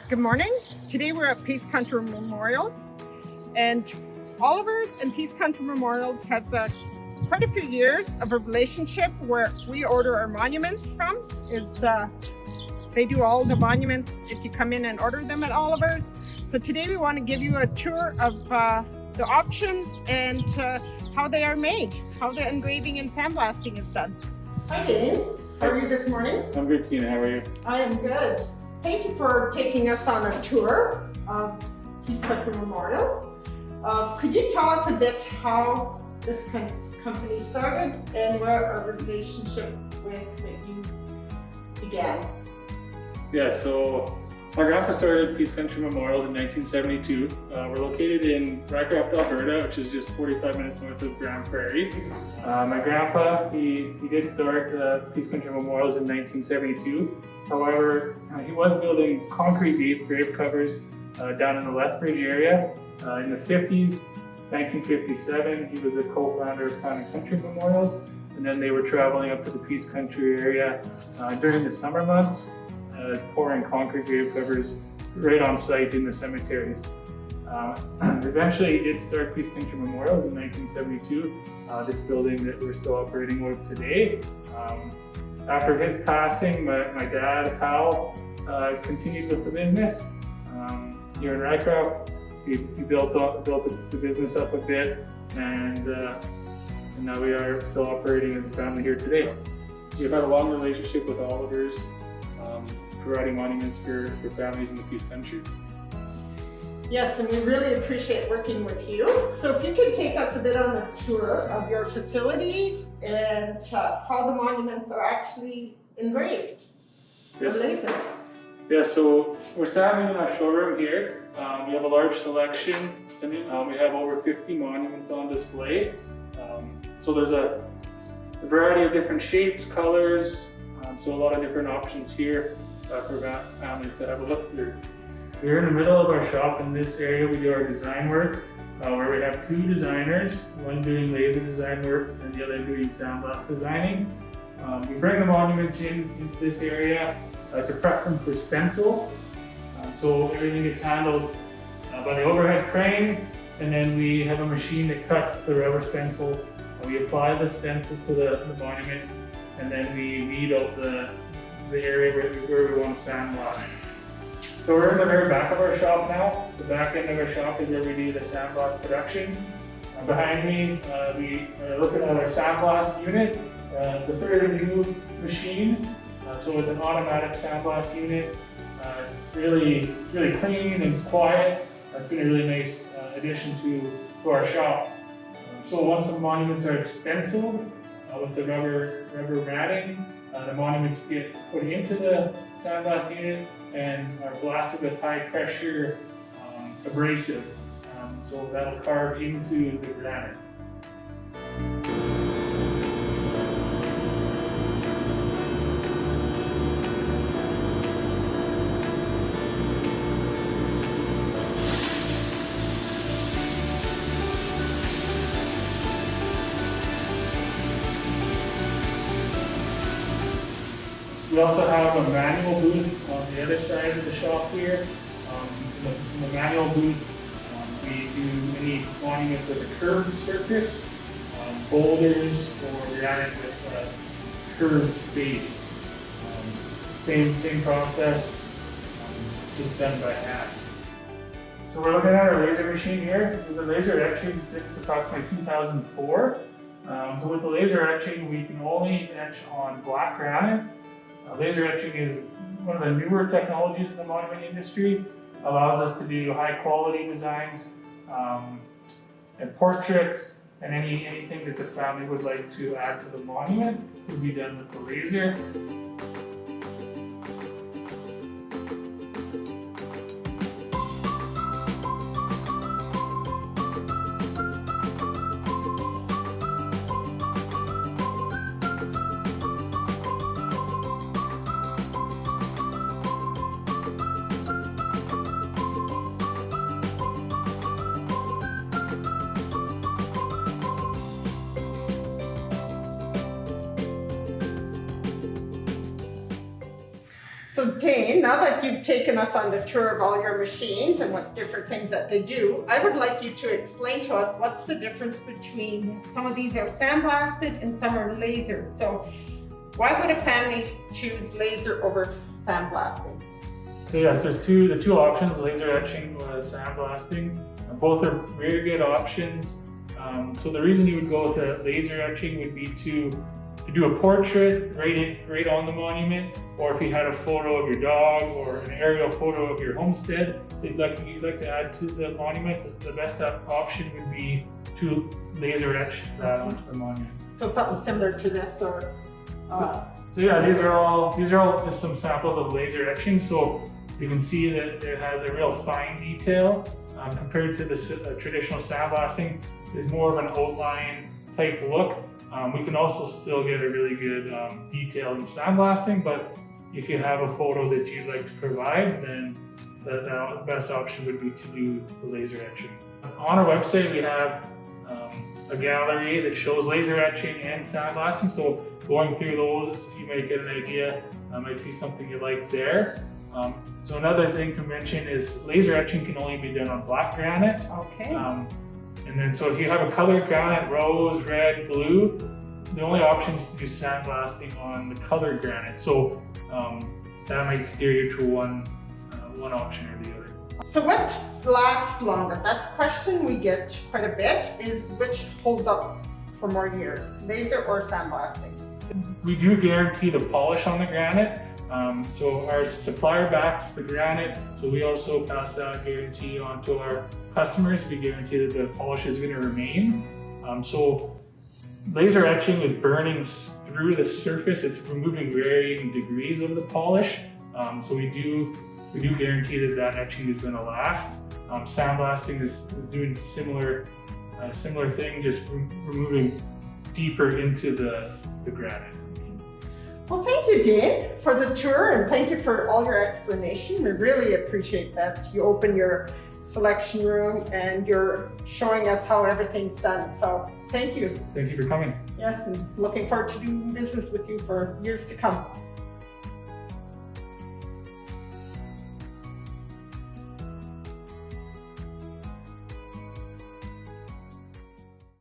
Good morning. Today we're at Peace Country Memorials, and Oliver's and Peace Country Memorials has quite a few years of a relationship where we order our monuments from. They do all the monuments if you come in and order them at Oliver's. So today we want to give you a tour of the options and how they are made, how the engraving and sandblasting is done. Hi Dane, how are you this morning? I'm good, Tina, how are you? I am good. Thank you for taking us on a tour of Peace Country Memorial. Could you tell us a bit how this company started and where our relationship with you began? Yeah, so my grandpa started Peace Country Memorials in 1972. We're located in Rycroft, Alberta, which is just 45 minutes north of Grand Prairie. My grandpa, he did start Peace Country Memorials in 1972. However, he was building concrete grave covers down in the Lethbridge area. In the 50s, 1957, he was a co-founder of Town and Country Memorials, and then they were traveling up to the Peace Country area during the summer months, pouring concrete grave covers right on site in the cemeteries. Eventually, he did start Peace Country Memorials in 1972, this building that we're still operating with today. After his passing, my dad, Hal, continued with the business. Here in Rycroft, he built the business up a bit, and now we are still operating as a family here today. We've had a long relationship with Oliver's, providing monuments for families in the Peace Country. Yes, and we really appreciate working with you. So if you could take us a bit on a tour of your facilities and how the monuments are actually engraved. Yes. Laser. Yeah, so we're standing in our showroom here. We have a large selection. We have over 50 monuments on display. So there's a variety of different shapes, colors, so a lot of different options here for families to have a look through. We're in the middle of our shop. In this area we do our design work, where we have two designers, one doing laser design work and the other doing sandblast designing. We bring the monuments into this area to prep them for stencil. So everything gets handled by the overhead crane, and then we have a machine that cuts the rubber stencil. We apply the stencil to the monument, and then we weed out the area where we want to sandblast. So we're in the very back of our shop now. The back end of our shop is where we do the Sandbox Production. Behind me, we are looking at our Sandblast unit. It's a fairly new machine, so it's an automatic sandblast unit. It's really clean and it's quiet. It's been a really nice addition to our shop. So once the monuments are stenciled with the rubber matting, the monuments get put into the sandblast unit and are blasted with high pressure abrasive. So that'll carve into the granite. We also have a manual booth on the other side of the shop here. In the manual booth, we do any monuments with a curved surface, boulders, or granite with a curved base. Same process, just done by hand. So we're looking at our laser machine here. The laser etching since approximately 2004. So with the laser etching, we can only etch on black granite. Laser etching is one of the newer technologies in the monument industry. Allows us to do high quality designs and portraits, and anything that the family would like to add to the monument will be done with the laser. Dane, now that you've taken us on the tour of all your machines and what different things that they do, I would like you to explain to us what's the difference between some of these are sandblasted and some are laser. So why would a family choose laser over sandblasting? So yes, there's the two options, laser etching or sandblasting. Both are very good options. So the reason you would go with the laser etching would be to do a portrait right on the monument, or if you had a photo of your dog or an aerial photo of your homestead you'd like to add to the monument, the best option would be to laser etch that onto the monument. So something similar to this, or so yeah, these are all just some samples of laser etching. So you can see that it has a real fine detail compared to the traditional sandblasting. It's more of an outline type look. We can also still get a really good detail in sandblasting, but if you have a photo that you'd like to provide, then the best option would be to do the laser etching. On our website, we have a gallery that shows laser etching and sandblasting. So going through those, you might get an idea. Might see something you like there. So another thing to mention is laser etching can only be done on black granite. okay. And then, so if you have a colored granite, rose, red, blue, the only option is to do sandblasting on the colored granite. So that might steer you to one option or the other. So what lasts longer? That's a question we get quite a bit, is which holds up for more years, laser or sandblasting? We do guarantee the polish on the granite. So our supplier backs the granite, so we also pass that guarantee on to our customers. We guarantee that the polish is going to remain. So laser etching is burning through the surface. It's removing varying degrees of the polish. So we do guarantee that etching is going to last. Sandblasting is doing similar thing, just removing deeper into the granite. Well, thank you, Dane, for the tour, and thank you for all your explanation. We really appreciate that you open your selection room and you're showing us how everything's done. So thank you. Thank you for coming. Yes, and looking forward to doing business with you for years to come.